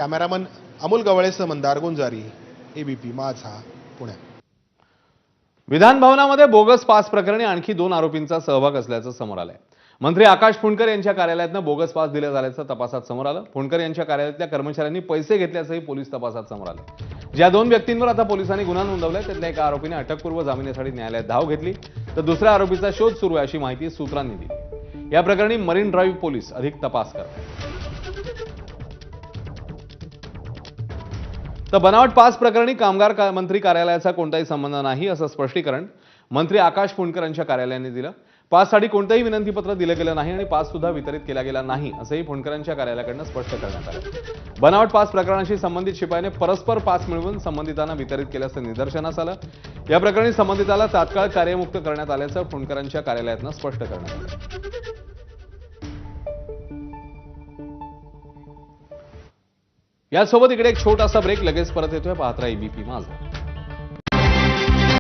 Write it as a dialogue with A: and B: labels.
A: Cameraman Amol गवळेसह Mandar Gunjari, ABP माझा, पुणे।
B: विधान भवनामध्ये बोगस पास प्रकरणी आणखी 2 आरोपींचा सहभाग असल्याचं समोर आलंय। मंत्री आकाश फुंडकर यांच्या कार्यालयातून बोगस पास दिले झाल्याचं तपासात समोर आलं। फुंडकर यांच्या कार्यालयातल्या कर्मचाऱ्यांनी पैसे घेतल्याचंही पोलीस तपासात समोर आलं। ज्या 2 व्यक्तींवर आता पोलिसांनी गुन्हा नोंदवलाय त्यातल्या एका आरोपीने अटकपूर्व जामिनासाठी न्यायालयात धाव घेतली, तर दुसऱ्या आरोपीचा शोध सुरू आहे अशी माहिती सूत्रांनी दिली। या प्रकरणी मरीन ड्राईव्ह पोलीस अधिक तपास करतात। तर बनावट पास प्रकरणी कामगार मंत्री कार्यालयाचा कोणताही संबंध नाही असं स्पष्टीकरण मंत्री आकाश फुंडकर यांच्या कार्यालयाने दिलं। पाससाठी कोणतेही विनंतीपत्र दिलं गेलं नाही आणि पास सुद्धा वितरित केला गेला नाही असंही फुंडकरांच्या कार्यालयाकडून स्पष्ट करण्यात आलं। बनावट पास प्रकरणाशी संबंधित शिपायाने परस्पर पास मिळवून संबंधितांना वितरित केल्याचं निदर्शनास आलं। या प्रकरणी संबंधिताला तात्काळ कार्यमुक्त करण्यात आल्याचं फुंडकरांच्या कार्यालयातून स्पष्ट करण्यात आलं। यासोबत इकडे एक छोटासा ब्रेक, लगेच परत येतोय, पाहत राहा एबीपी माझा।